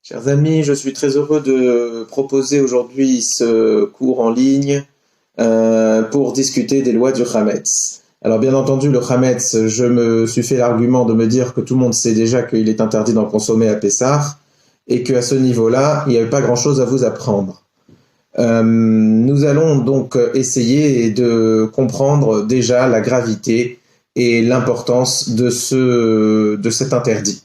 Chers amis, je suis très heureux de proposer aujourd'hui ce cours en ligne pour discuter des lois du Hametz. Alors bien entendu, le Hametz, je me suis fait l'argument de me dire que tout le monde sait déjà qu'il est interdit d'en consommer à Pessah et qu'à ce niveau-là, il n'y avait pas grand-chose à vous apprendre. Nous allons donc essayer de comprendre déjà la gravité et l'importance de cet interdit.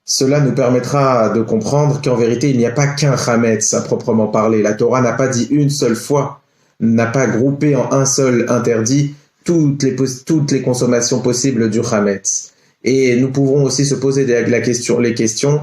Cela nous permettra de comprendre qu'en vérité, il n'y a pas qu'un Hametz à proprement parler. La Torah n'a pas dit une seule fois, n'a pas groupé en un seul interdit toutes les consommations possibles du Hametz. Et nous pouvons aussi se poser les questions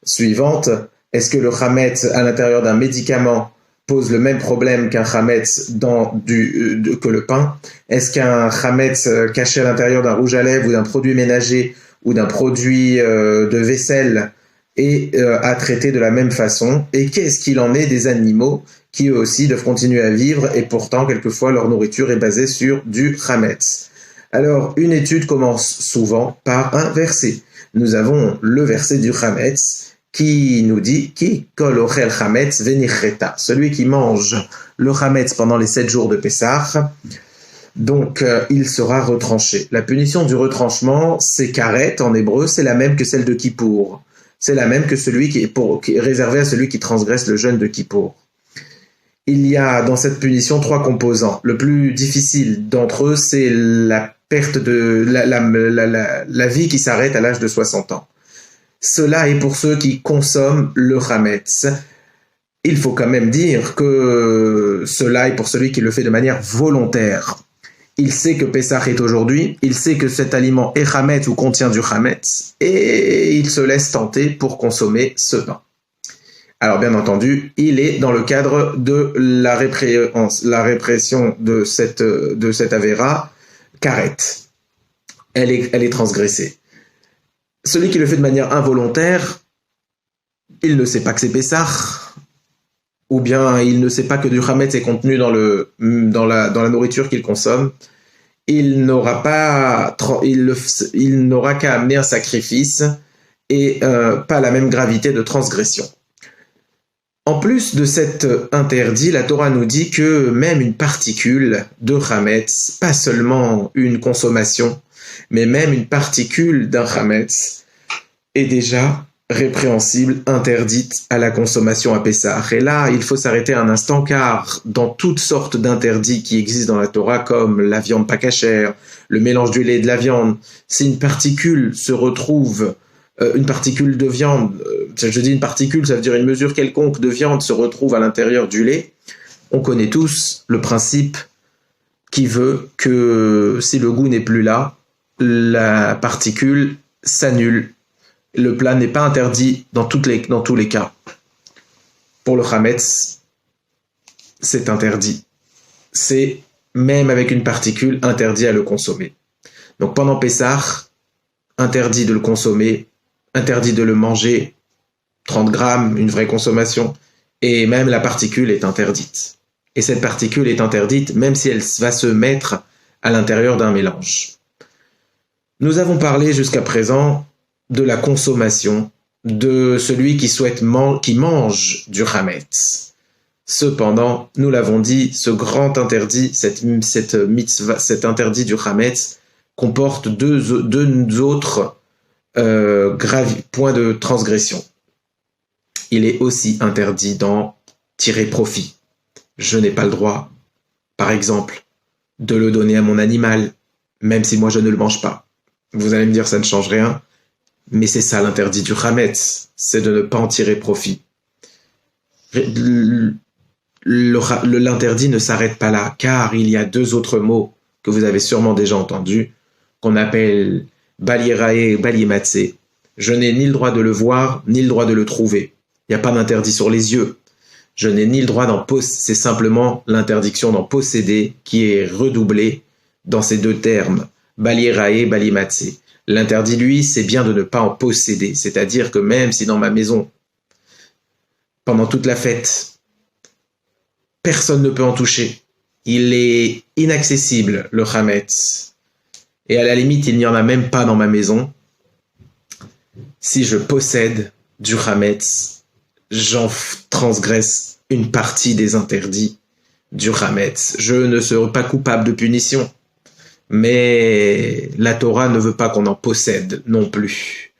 suivantes. Est-ce que le Hametz à l'intérieur d'un médicament pose le même problème qu'un Hametz que le pain? Est-ce qu'un Hametz caché à l'intérieur d'un rouge à lèvres ou d'un produit ménager ou d'un produit de vaisselle est à traiter de la même façon? Et qu'est-ce qu'il en est des animaux qui eux aussi doivent continuer à vivre et pourtant quelquefois leur nourriture est basée sur du Hametz? Alors une étude commence souvent par un verset. Nous avons le verset du Hametz qui nous dit Ki kol ochel Hametz venicheta, celui qui mange le Hametz pendant les 7 jours de Pessah, donc il sera retranché. La punition du retranchement, c'est karet en hébreu, c'est la même que celle de Kippour. C'est la même que celui qui est réservé à celui qui transgresse le jeûne de Kippour. Il y a dans cette punition 3 composants. Le plus difficile d'entre eux, c'est la perte de la vie qui s'arrête à l'âge de 60 ans. Cela est pour ceux qui consomment le Hametz. Il faut quand même dire que cela est pour celui qui le fait de manière volontaire. Il sait que Pessah est aujourd'hui, il sait que cet aliment est Hametz ou contient du Hametz, et il se laisse tenter pour consommer ce pain. Alors bien entendu, il est dans le cadre de la répression de cette avéra, karet. Elle est transgressée. Celui qui le fait de manière involontaire, il ne sait pas que c'est Pessah, ou bien il ne sait pas que du Hametz est contenu dans la nourriture qu'il consomme, il n'aura qu'à amener un sacrifice et pas la même gravité de transgression. En plus de cet interdit, la Torah nous dit que même une particule de Hametz, pas seulement une consommation, mais même une particule d'un Hametz est déjà répréhensible, interdite à la consommation à Pessah. Et là, il faut s'arrêter un instant, car dans toutes sortes d'interdits qui existent dans la Torah, comme la viande pas cachère, le mélange du lait et de la viande, si une particule se retrouve, une particule de viande, je dis une particule, ça veut dire une mesure quelconque de viande se retrouve à l'intérieur du lait, on connaît tous le principe qui veut que si le goût n'est plus là, la particule s'annule. Le plat n'est pas interdit dans tous les cas. Pour le Hametz, c'est interdit. C'est, même avec une particule, interdit à le consommer. Donc pendant Pessah, interdit de le consommer, interdit de le manger, 30 grammes, une vraie consommation, et même la particule est interdite. Et cette particule est interdite même si elle va se mettre à l'intérieur d'un mélange. Nous avons parlé jusqu'à présent de la consommation de celui qui mange du Hametz. Cependant, nous l'avons dit, ce grand interdit, cette mitzvah, cet interdit du Hametz comporte deux autres points de transgression. Il est aussi interdit d'en tirer profit. Je n'ai pas le droit, par exemple, de le donner à mon animal, même si moi je ne le mange pas. Vous allez me dire, ça ne change rien, mais c'est ça l'interdit du Hametz, c'est de ne pas en tirer profit. L'interdit ne s'arrête pas là, car il y a 2 autres mots que vous avez sûrement déjà entendus, qu'on appelle Balirae et Balimatse. Je n'ai ni le droit de le voir, ni le droit de le trouver. Il n'y a pas d'interdit sur les yeux. Je n'ai ni le droit d'en posséder, c'est simplement l'interdiction d'en posséder qui est redoublée dans ces 2 termes, Balirae, Balimatse. L'interdit, lui, c'est bien de ne pas en posséder, c'est-à-dire que même si dans ma maison, pendant toute la fête, personne ne peut en toucher, il est inaccessible, le Hametz, et à la limite, il n'y en a même pas dans ma maison, si je possède du Hametz, j'en transgresse une partie des interdits du Hametz. Je ne serai pas coupable de punition, mais la Torah ne veut pas qu'on en possède non plus.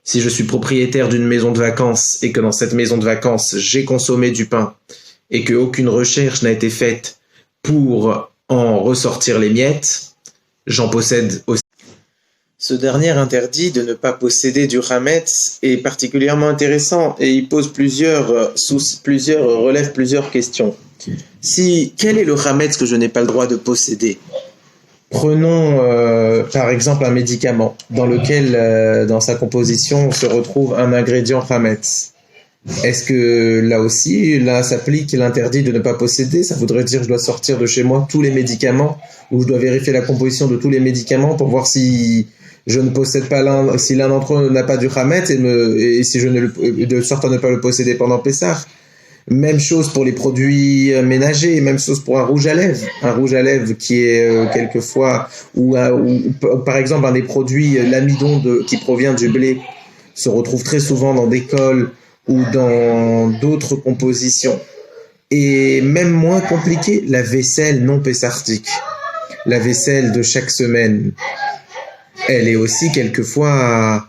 Si je suis propriétaire d'une maison de vacances et que dans cette maison de vacances, j'ai consommé du pain et qu'aucune recherche n'a été faite pour en ressortir les miettes, j'en possède aussi. Ce dernier interdit de ne pas posséder du Hametz est particulièrement intéressant et il pose relève plusieurs questions. Quel est le Hametz que je n'ai pas le droit de posséder? Prenons par exemple un médicament dans lequel, dans sa composition, se retrouve un ingrédient Hametz. Est-ce que là s'applique l'interdit de ne pas posséder? Ça voudrait dire que je dois sortir de chez moi tous les médicaments, ou je dois vérifier la composition de tous les médicaments pour voir si je ne possède pas si l'un d'entre eux n'a pas du Hametz et si de sorte à ne pas le posséder pendant Pessah. Même chose pour les produits ménagers, même chose pour un rouge à lèvres qui est quelquefois, ou par exemple un des produits, l'amidon qui provient du blé, se retrouve très souvent dans des cols ou dans d'autres compositions. Et même moins compliqué, la vaisselle non pessartique, la vaisselle de chaque semaine, elle est aussi quelquefois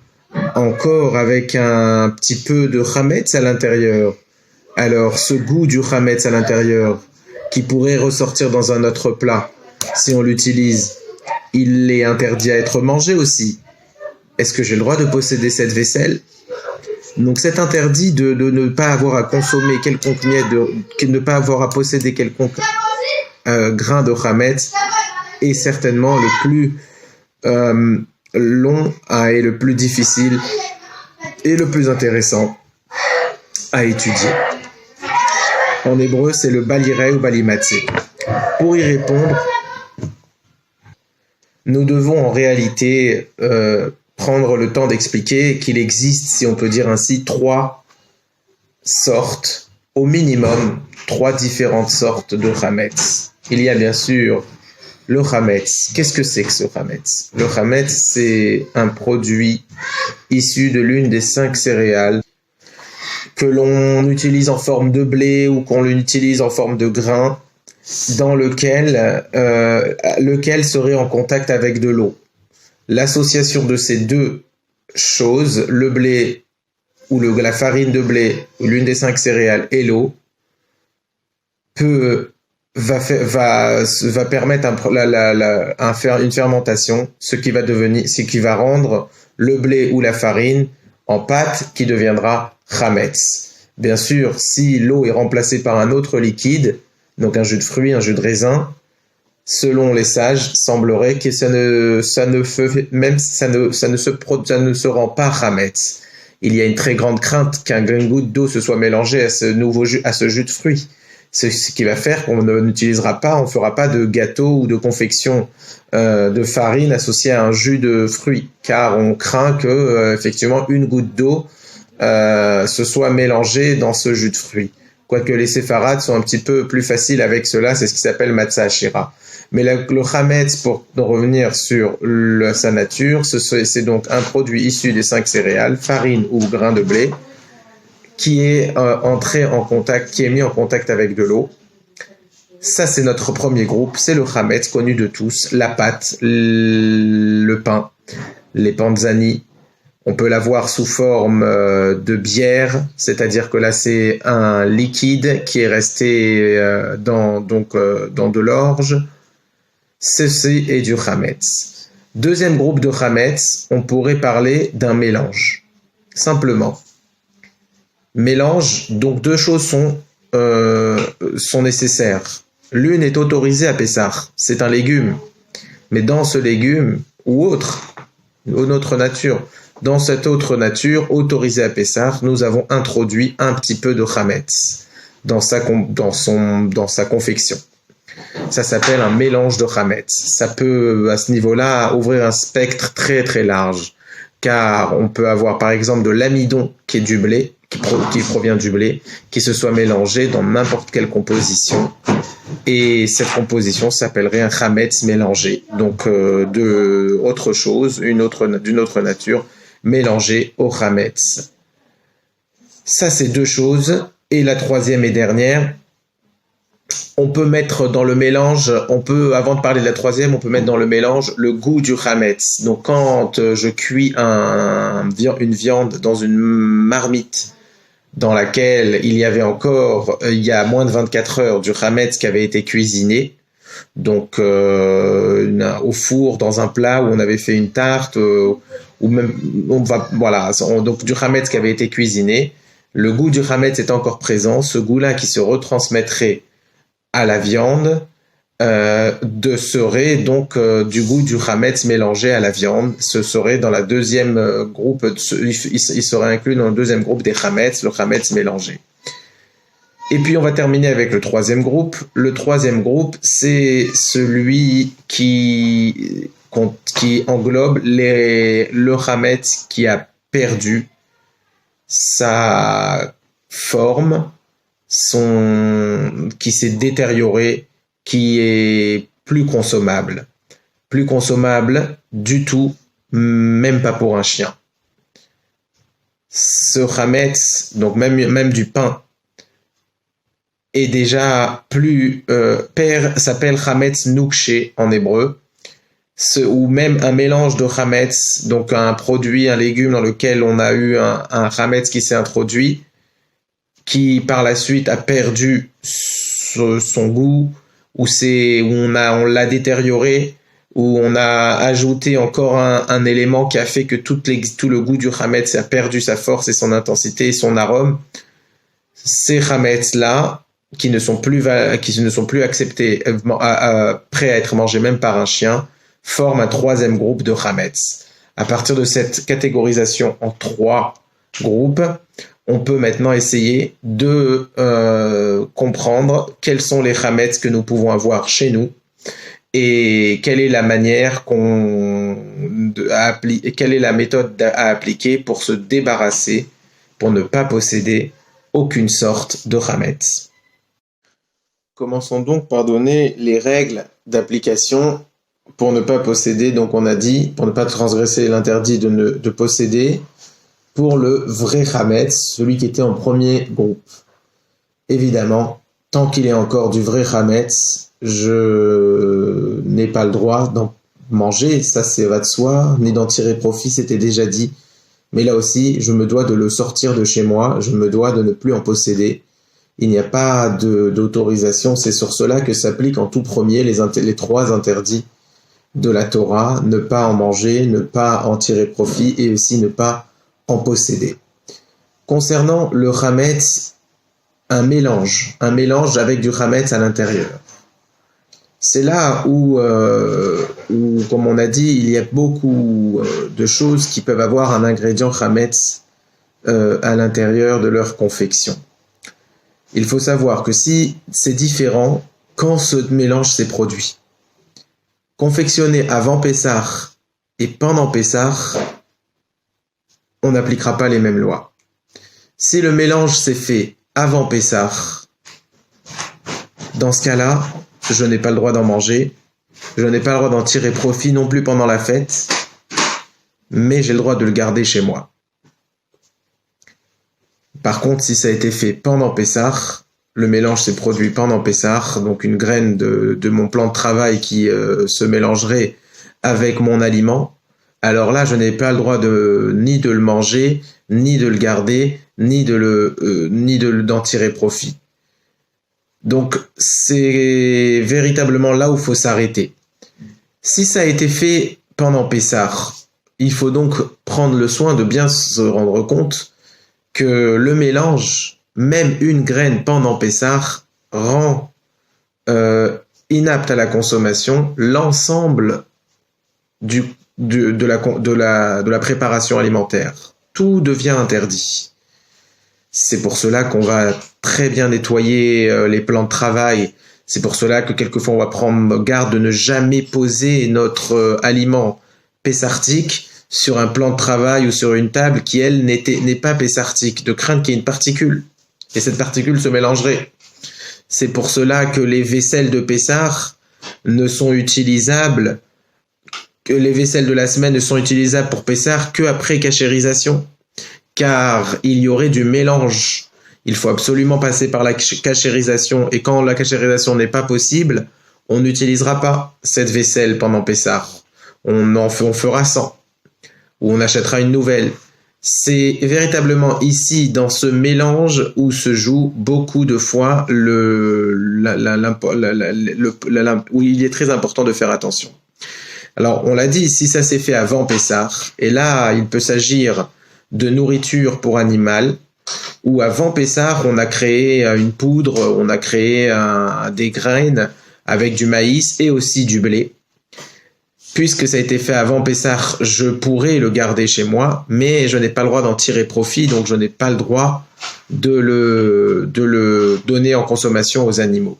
encore avec un petit peu de Hametz à l'intérieur. Alors, ce goût du Hametz à l'intérieur, qui pourrait ressortir dans un autre plat, si on l'utilise, il est interdit à être mangé aussi. Est-ce que j'ai le droit de posséder cette vaisselle? Donc, cet interdit de ne pas avoir à consommer quelconque miette, de ne pas avoir à posséder quelconque grain de Hametz, est certainement le plus long et le plus difficile et le plus intéressant à étudier. En hébreu, c'est le baliré ou balimatsé. Pour y répondre, nous devons en réalité prendre le temps d'expliquer qu'il existe, si on peut dire ainsi, 3 sortes, au minimum, 3 différentes sortes de Hametz. Il y a bien sûr le Hametz. Qu'est-ce que c'est que ce Hametz? Le Hametz, c'est un produit issu de l'une des 5 céréales que l'on utilise en forme de blé ou qu'on l'utilise en forme de grain, dans lequel serait en contact avec de l'eau. L'association de ces deux choses, le blé ou la farine de blé, ou l'une des 5 céréales, et l'eau, va permettre une fermentation, ce qui va rendre le blé ou la farine en pâte qui deviendra Hametz. Bien sûr, si l'eau est remplacée par un autre liquide, donc un jus de fruits, un jus de raisin, selon les sages, semblerait que ça ne se rend pas Hametz. Il y a une très grande crainte qu'un goutte d'eau se soit mélangé à ce jus de fruits. C'est ce qui va faire qu'on n'utilisera pas, on ne fera pas de gâteau ou de confection de farine associée à un jus de fruits, car on craint que effectivement une goutte d'eau se soit mélangée dans ce jus de fruits. Quoique les séfarades sont un petit peu plus faciles avec cela, c'est ce qui s'appelle matzah ashira. Mais le Hametz, pour revenir sur sa nature, c'est donc un produit issu des 5 céréales, farine ou grain de blé, qui est mis en contact avec de l'eau. Ça, c'est notre premier groupe, c'est le Hametz connu de tous, la pâte, le pain, les panzani. On peut l'avoir sous forme de bière, c'est-à-dire que là, c'est un liquide qui est resté dans de l'orge. Ceci est du Hametz. Deuxième groupe de Hametz, on pourrait parler d'un mélange. Simplement. Mélange, donc 2 choses sont nécessaires. L'une est autorisée à Pessah, c'est un légume. Mais dans ce légume, ou une autre nature, dans cette autre nature, autorisée à Pessah, nous avons introduit un petit peu de Hametz dans sa confection. Ça s'appelle un mélange de Hametz. Ça peut, à ce niveau-là, ouvrir un spectre très très large. Car on peut avoir par exemple de l'amidon qui est du blé, qui provient du blé, qui se soit mélangé dans n'importe quelle composition. Et cette composition s'appellerait un Hametz mélangé. Donc autre chose, d'une autre nature, mélangé au Hametz. Ça, c'est deux choses. Et la troisième et dernière, on peut mettre dans le mélange, avant de parler de la troisième, on peut mettre dans le mélange le goût du chametz. Donc quand je cuis une viande dans une marmite dans laquelle il y avait encore, il y a moins de 24 heures, du chametz qui avait été cuisiné, donc au four, dans un plat où on avait fait une tarte, ou même, donc du chametz qui avait été cuisiné, le goût du chametz est encore présent, ce goût-là qui se retransmettrait à la viande serait donc du goût du chametz mélangé à la viande. Ce serait dans la deuxième groupe, il serait inclus dans le deuxième groupe des chametz, le chametz mélangé. Et puis on va terminer avec le troisième groupe. Le troisième groupe, c'est celui qui englobe le chametz qui a perdu sa forme, qui s'est détérioré, qui est plus consommable du tout, même pas pour un chien. Ce chametz, donc même du pain, est déjà plus s'appelle chametz noukché en hébreu, ou même un mélange de chametz, donc un produit, un légume dans lequel on a eu un chametz qui s'est introduit, qui par la suite a perdu son goût, où on l'a détérioré, où on a ajouté encore un élément qui a fait que tout le goût du chametz a perdu sa force et son intensité et son arôme. Ces chametz-là, qui ne sont plus acceptés, prêts à être mangés même par un chien, forment un troisième groupe de chametz. À partir de cette catégorisation en trois groupes, on peut maintenant essayer de comprendre quels sont les chametz que nous pouvons avoir chez nous et quelle est la manière quelle est la méthode à appliquer pour se débarrasser, pour ne pas posséder aucune sorte de chametz. Commençons donc par donner les règles d'application pour ne pas posséder, donc on a dit, pour ne pas transgresser l'interdit de posséder, pour le vrai chametz, celui qui était en premier groupe. Évidemment, tant qu'il est encore du vrai chametz, je n'ai pas le droit d'en manger, ça va de soi, ni d'en tirer profit, c'était déjà dit. Mais là aussi, je me dois de le sortir de chez moi, je me dois de ne plus en posséder. Il n'y a pas d'autorisation, c'est sur cela que s'appliquent en tout premier les trois interdits de la Torah, ne pas en manger, ne pas en tirer profit et aussi ne pas en posséder. Concernant le chametz, un mélange avec du chametz à l'intérieur. C'est là où, comme on a dit, il y a beaucoup de choses qui peuvent avoir un ingrédient chametz à l'intérieur de leur confection. Il faut savoir que si c'est différent quand ce mélange s'est produit. Confectionné avant Pessah et pendant Pessah, on n'appliquera pas les mêmes lois. Si le mélange s'est fait avant Pessah, dans ce cas-là, je n'ai pas le droit d'en manger, je n'ai pas le droit d'en tirer profit non plus pendant la fête, mais j'ai le droit de le garder chez moi. Par contre, si ça a été fait pendant Pessah, le mélange s'est produit pendant Pessah, donc une graine de mon plan de travail qui se mélangerait avec mon aliment, alors là, je n'ai pas le droit ni de le manger, ni de le garder, ni d'en tirer profit. Donc, c'est véritablement là où il faut s'arrêter. Si ça a été fait pendant Pessah, il faut donc prendre le soin de bien se rendre compte que le mélange, même une graine pendant Pessah, rend inapte à la consommation l'ensemble de la préparation alimentaire. Tout devient interdit. C'est pour cela qu'on va très bien nettoyer les plans de travail. C'est pour cela que quelquefois on va prendre garde de ne jamais poser notre aliment pessartique sur un plan de travail ou sur une table qui, elle, n'est pas pessartique, de crainte qu'il y ait une particule. Et cette particule se mélangerait. C'est pour cela que les vaisselles de Pessah ne sont utilisables, que les vaisselles de la semaine ne sont utilisables pour Pessah qu'après cachérisation. car il y aurait du mélange. Il faut absolument passer par la cachérisation, et quand la cachérisation n'est pas possible, on n'utilisera pas cette vaisselle pendant Pessah. On fera sans, ou on achètera une nouvelle. C'est véritablement ici, dans ce mélange, où se joue beaucoup de fois où il est très important de faire attention. Alors, on l'a dit, si ça s'est fait avant Pessah, et là, il peut s'agir de nourriture pour animal, ou avant Pessah, on a créé une poudre, on a créé des graines avec du maïs et aussi du blé. Puisque ça a été fait avant Pessah, je pourrais le garder chez moi, mais je n'ai pas le droit d'en tirer profit, donc je n'ai pas le droit de le donner en consommation aux animaux.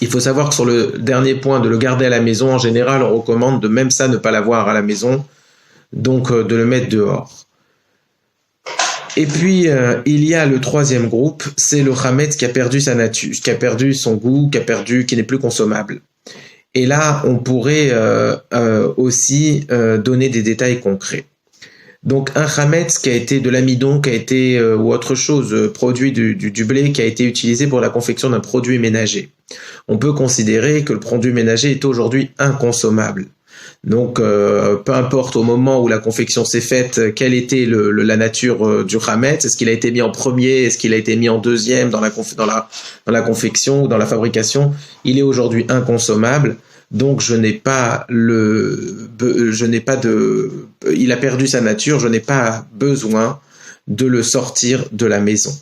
Il faut savoir que sur le dernier point, de le garder à la maison, en général, on recommande de même ça ne pas l'avoir à la maison, donc de le mettre dehors. Et puis, il y a le troisième groupe, c'est le chametz qui a perdu sa nature, qui a perdu son goût, qui n'est plus consommable. Et là, on pourrait aussi donner des détails concrets. Donc, un chametz qui a été de l'amidon, ou autre chose, produit du blé, qui a été utilisé pour la confection d'un produit ménager. On peut considérer que le produit ménager est aujourd'hui inconsommable. Donc, peu importe au moment où la confection s'est faite, quelle était la nature du chametz, est-ce qu'il a été mis en premier, est-ce qu'il a été mis en deuxième dans la confection ou dans la fabrication, il est aujourd'hui inconsommable. Donc, il a perdu sa nature, je n'ai pas besoin de le sortir de la maison.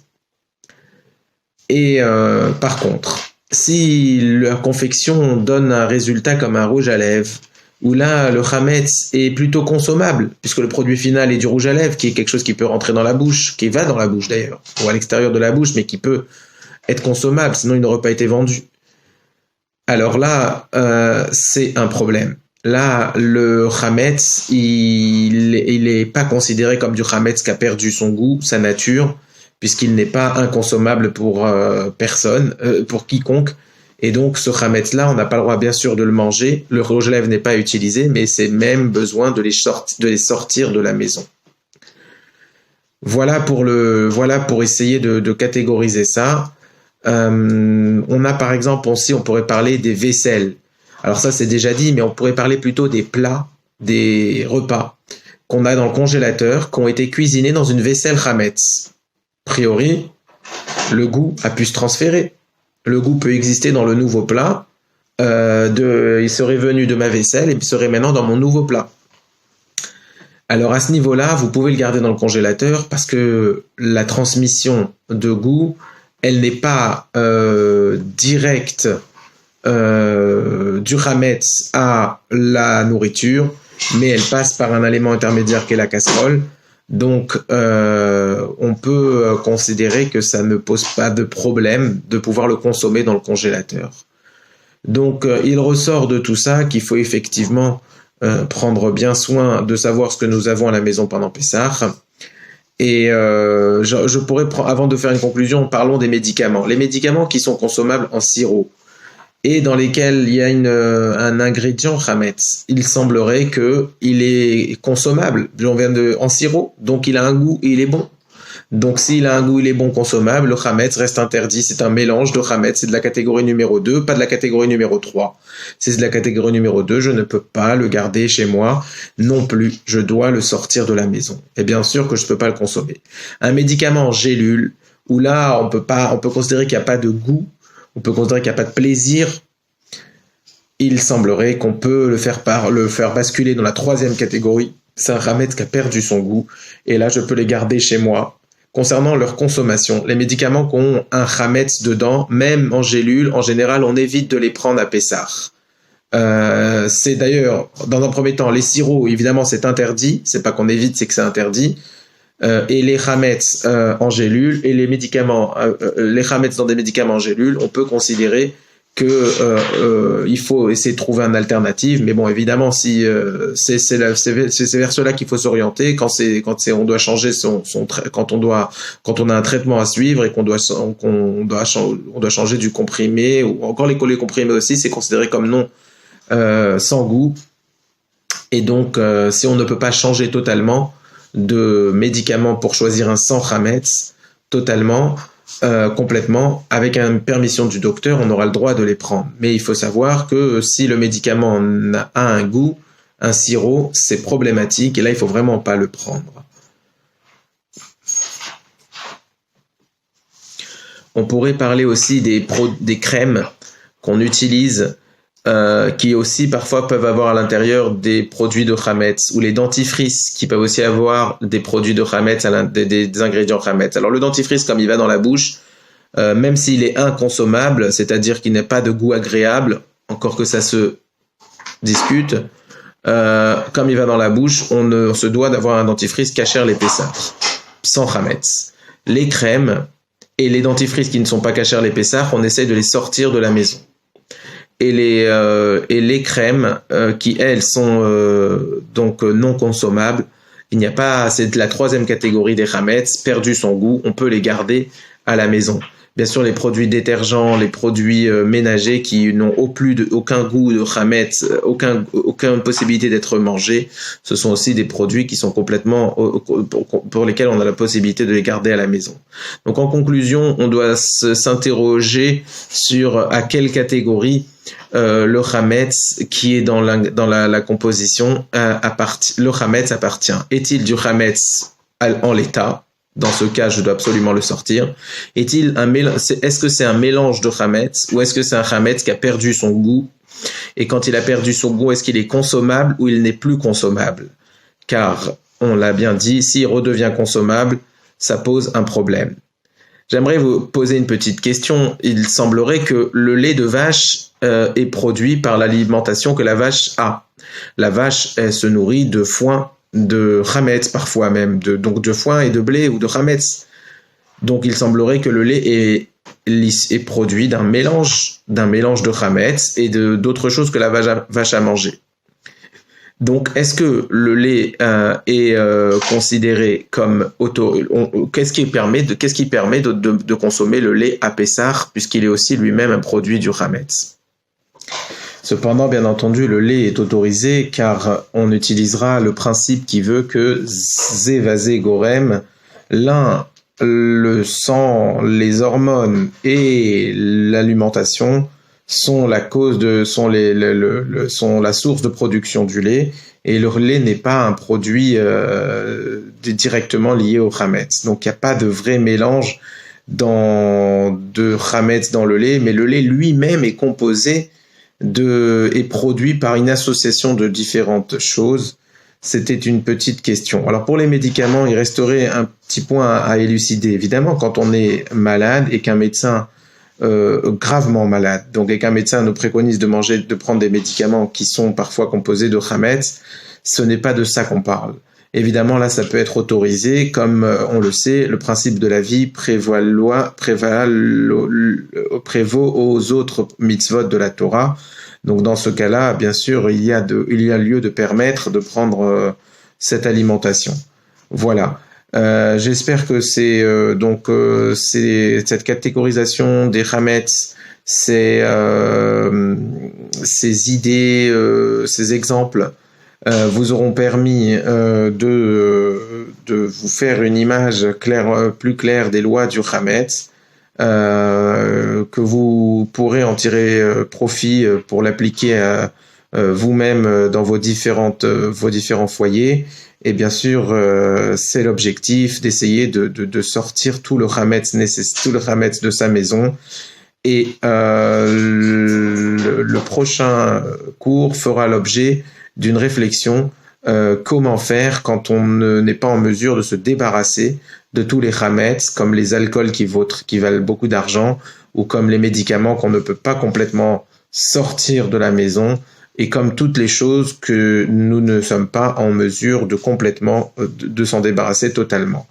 Et par contre, si la confection donne un résultat comme un rouge à lèvres, où là, le chametz est plutôt consommable, puisque le produit final est du rouge à lèvres, qui est quelque chose qui peut rentrer dans la bouche, qui va dans la bouche d'ailleurs, ou à l'extérieur de la bouche, mais qui peut être consommable, sinon il n'aurait pas été vendu. Alors là, c'est un problème. Là, le chametz, il n'est pas considéré comme du chametz qui a perdu son goût, sa nature, puisqu'il n'est pas inconsommable pour personne, pour quiconque. Et donc, ce chametz-là, on n'a pas le droit, bien sûr, de le manger. Le rouge à lèvres n'est pas utilisé, mais c'est même besoin de les sortir de la maison. Voilà pour essayer de catégoriser ça. On a par exemple aussi, on pourrait parler des vaisselles. Alors ça, c'est déjà dit, mais on pourrait parler plutôt des plats, des repas qu'on a dans le congélateur, qui ont été cuisinés dans une vaisselle chametz. A priori, le goût a pu se transférer. Le goût peut exister dans le nouveau plat. Il serait venu de ma vaisselle et il serait maintenant dans mon nouveau plat. Alors à ce niveau-là, vous pouvez le garder dans le congélateur parce que la transmission de goût, elle n'est pas directe du chametz à la nourriture, mais elle passe par un élément intermédiaire qui est la casserole. Donc, on peut considérer que ça ne pose pas de problème de pouvoir le consommer dans le congélateur. Donc, il ressort de tout ça qu'il faut effectivement prendre bien soin de savoir ce que nous avons à la maison pendant Pessah. Et je pourrais, avant de faire une conclusion, parlons des médicaments. Les médicaments qui sont consommables en sirop et dans lesquels il y a un ingrédient chametz. Il semblerait qu'il est consommable, en sirop, donc il a un goût et il est bon. Donc s'il a un goût, il est bon, consommable, le chametz reste interdit. C'est un mélange de chametz, c'est de la catégorie numéro 2, pas de la catégorie numéro 3. C'est de la catégorie numéro 2, je ne peux pas le garder chez moi non plus, je dois le sortir de la maison. Et bien sûr que je ne peux pas le consommer. Un médicament en gélule, où là on peut considérer qu'il n'y a pas de goût, on peut considérer qu'il n'y a pas de plaisir, il semblerait qu'on peut le faire basculer dans la troisième catégorie. C'est un chametz qui a perdu son goût, et là je peux les garder chez moi. Concernant leur consommation, les médicaments qui ont un chametz dedans, même en gélule, en général, on évite de les prendre à Pessah. C'est d'ailleurs, dans un premier temps, les sirops, évidemment, c'est interdit. C'est pas qu'on évite, c'est que c'est interdit. Et les chametz en gélule, et les médicaments, les chametz dans des médicaments en gélule, on peut considérer que il faut essayer de trouver une alternative, mais bon, évidemment, si c'est vers cela qu'il faut s'orienter quand on doit changer quand on a un traitement à suivre et qu'on doit changer du comprimé, ou encore les comprimés aussi, c'est considéré comme non sans goût, et donc si on ne peut pas changer totalement, de médicaments pour choisir un sans Hametz totalement, complètement. Avec une permission du docteur, on aura le droit de les prendre. Mais il faut savoir que si le médicament a un goût, un sirop, c'est problématique et là, il faut vraiment pas le prendre. On pourrait parler aussi des crèmes qu'on utilise, qui aussi parfois peuvent avoir à l'intérieur des produits de Hametz, ou les dentifrices qui peuvent aussi avoir des produits de Hametz, des ingrédients Hametz. Alors le dentifrice, comme il va dans la bouche, même s'il est inconsommable, c'est-à-dire qu'il n'a pas de goût agréable, encore que ça se discute, comme il va dans la bouche, on se doit d'avoir un dentifrice cachère l'épaisseur, sans Hametz. Les crèmes et les dentifrices qui ne sont pas cachère l'épaisseur, on essaye de les sortir de la maison. Et les crèmes qui, elles, sont donc non consommables, il n'y a pas, c'est la troisième catégorie des Hametz, perdu son goût, on peut les garder à la maison. Bien sûr, les produits détergents, les produits ménagers qui n'ont aucun goût de Hametz, aucune possibilité d'être mangés, ce sont aussi des produits qui sont complètement, pour lesquels on a la possibilité de les garder à la maison. Donc en conclusion, on doit s'interroger sur à quelle catégorie le Hametz qui est dans la composition, le Hametz appartient. Est-il du Hametz en l'état? Dans ce cas, je dois absolument le sortir. Est-ce que c'est un mélange de Hametz ou est-ce que c'est un Hametz qui a perdu son goût? Et quand il a perdu son goût, est-ce qu'il est consommable ou il n'est plus consommable? Car, on l'a bien dit, s'il redevient consommable, ça pose un problème. J'aimerais vous poser une petite question. Il semblerait que le lait de vache est produit par l'alimentation que la vache a. La vache, elle se nourrit de foin, de Hametz parfois même, donc de foin et de blé ou de Hametz. Donc il semblerait que le lait est produit d'un mélange de Hametz et d'autres choses que la vache a mangé. Donc est-ce que le lait est considéré comme qu'est-ce qui permet de consommer le lait à Pessah puisqu'il est aussi lui-même un produit du Hametz? Cependant, bien entendu, le lait est autorisé car on utilisera le principe qui veut que Zé Gorem, le sang, les hormones et l'alimentation sont la source de production du lait et le lait n'est pas un produit directement lié au Hametz. Donc il n'y a pas de vrai mélange de Hametz dans le lait, mais le lait lui-même est composé est produit par une association de différentes choses. C'était une petite question. Alors pour les médicaments, il resterait un petit point à élucider. Évidemment, quand on est malade et qu'un médecin gravement malade, donc et qu'un médecin nous préconise de prendre des médicaments qui sont parfois composés de Hametz, ce n'est pas de ça qu'on parle. Évidemment, là, ça peut être autorisé, comme on le sait, le principe de la vie prévaut aux autres mitzvot de la Torah. Donc, dans ce cas-là, bien sûr, il y a lieu de permettre de prendre cette alimentation. Voilà. J'espère que c'est cette catégorisation des Hametz, ces idées, ces exemples vous auront permis de vous faire une image plus claire des lois du Hametz, que vous pourrez en tirer profit pour l'appliquer vous-même dans vos différents foyers. Et bien sûr, c'est l'objectif d'essayer de sortir tout le Hametz de sa maison. Et le prochain cours fera l'objet d'une réflexion comment faire quand on n'est pas en mesure de se débarrasser de tous les Hametz, comme les alcools qui valent beaucoup d'argent, ou comme les médicaments qu'on ne peut pas complètement sortir de la maison, et comme toutes les choses que nous ne sommes pas en mesure de complètement de s'en débarrasser totalement.